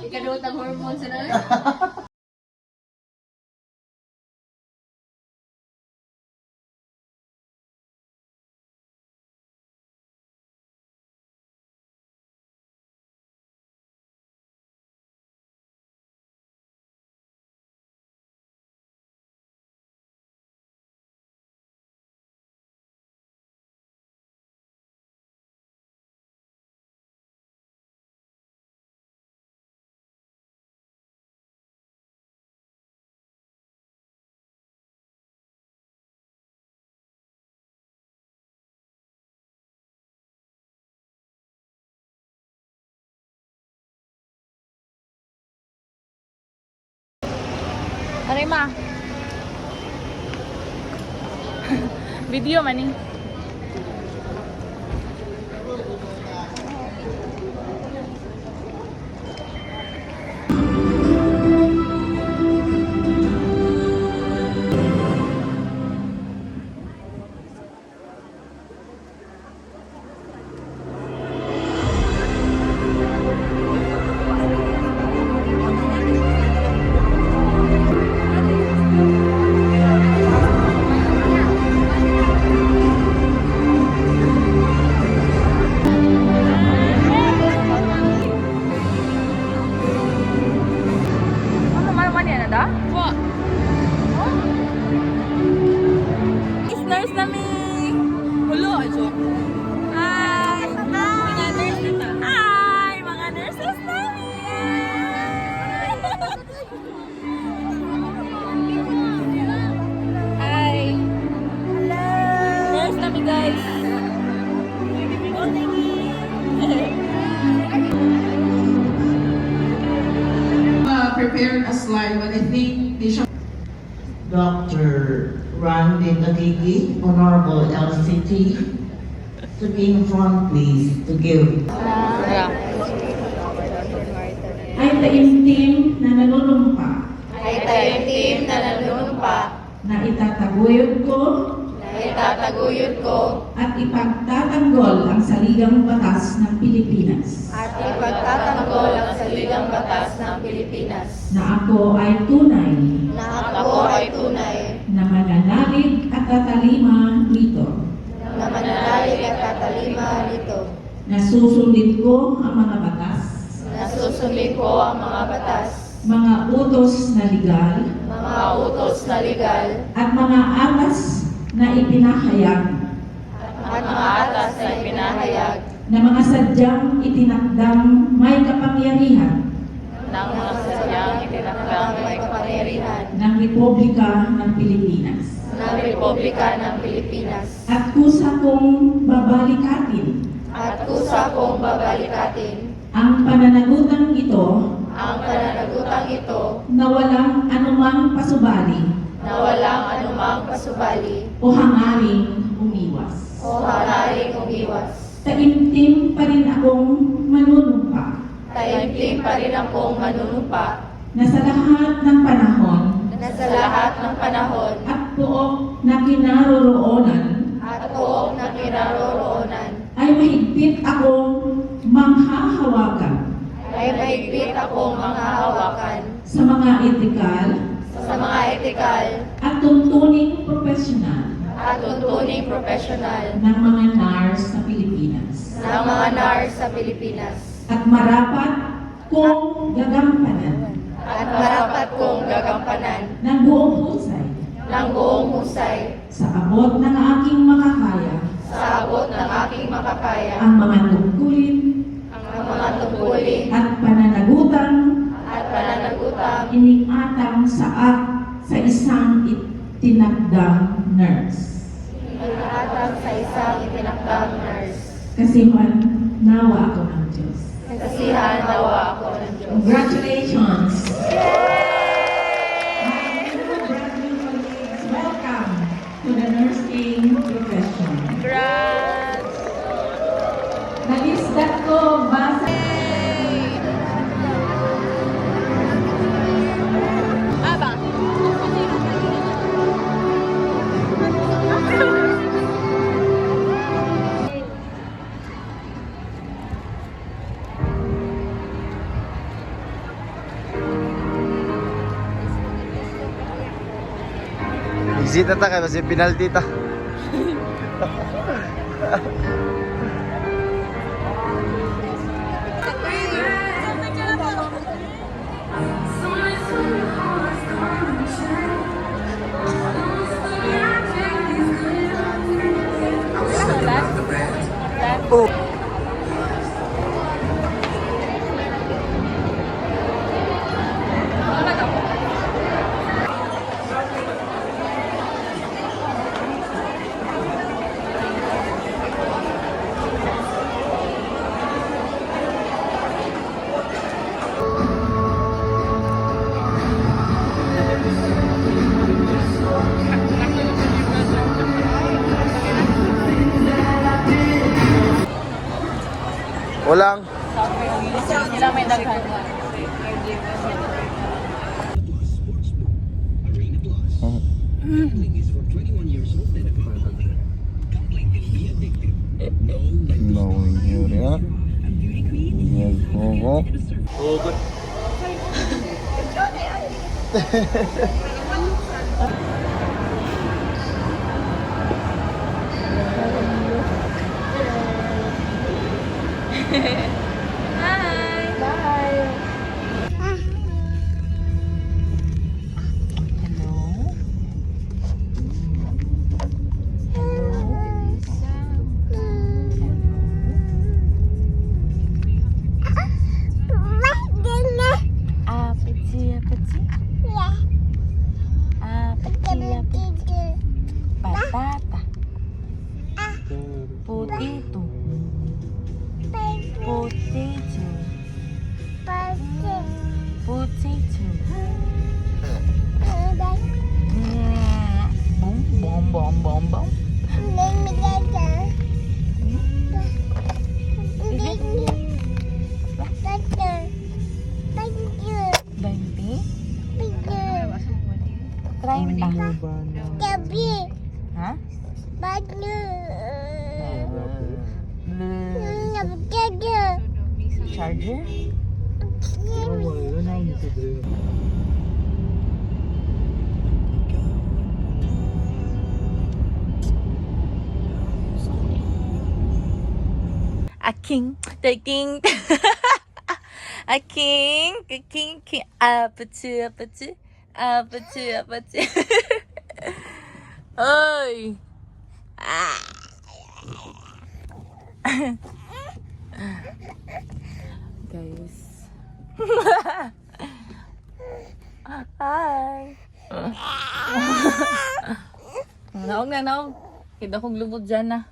Ikaduot ang hormones na. Ano ma? Video man eh. Nurse nami. Hulo ajo. Hi. Mga nurses na. Hi, mga nurses nami. Hi. Hello. Nurse nami guys. Prepared a slide, but I think they should. Dr. Randy Nagigi, Honorable LCT, to be in front, please, to give. Ay taimtim na nanunumpa Ay taimtim na nanunumpa na itataguyod ko na itataguyod ko at ipagtatanggol ang saligang batas ng Pilipinas at ipagtatanggol ang saligang batas ng Pilipinas na ako ay tunay na ako ay tunay na mananalig at tatalima nito, na mananalig at tatalima nito, na susundin ko ang mga batas, na susundin ko ang mga batas, mga utos na legal mga utos na legal at mga atas na ipinahayag at mga atas na ipinahayag na mga sadyang itinakdang may kapangyarihan ng mga sadyang itinakdang may kapangyarihan ng Republika ng Pilipinas. ng Republika ng Pilipinas At kusa kong babalikatin at kusa kong babalikatin ang pananagutang ito ang pananagutang ito na walang anumang pasubali na walang anumang pasubali o hangaring umiwas. o hangaring umiwas. Taimtim pa rin akong manunumpa Taimtim pa rin akong manunumpa na sa lahat ng panahon na sa lahat ng panahon at pook na kinaroroonan at poong na kinaroroonan ay mahigpit akong manghahawakan ay mahigpit akong manghahawakan sa mga etikal sa mga etikal at tuntuning profesional at tuntuning profesional ng mga NARS sa Pilipinas. ng mga NARS sa Pilipinas At marapat kong gagampanan at marapat kong gagampanan ng buong husay ng buong husay sa abot ng aking makakaya sa abot ng aking makakaya ang mga tungkulin ang mga tungkulin at pananagutang at pananagutang iniatang sa isang itinakdang nurse. iniatang sa isang itinakdang nurse. Kasihan nawa ako ng Diyos. Kasihan nawa ako ng Diyos. Congratulations! My undergraduate colleagues, welcome to the nursing profession. Congrats! Nalisdat ko basa Abang. Bisita ta kay basi penalty ta. Oh. Walang. Sila may daghan. No, yun ya. Yes, oo. Batata. Potato. Potato. Potato. Bom, bom, bom, bom, bom. Venti. 30. Hah? Charger? A king, the king, a king, up to. Oi! Guys. Hi! Naog na, naog. Kita kong lumot dyan na.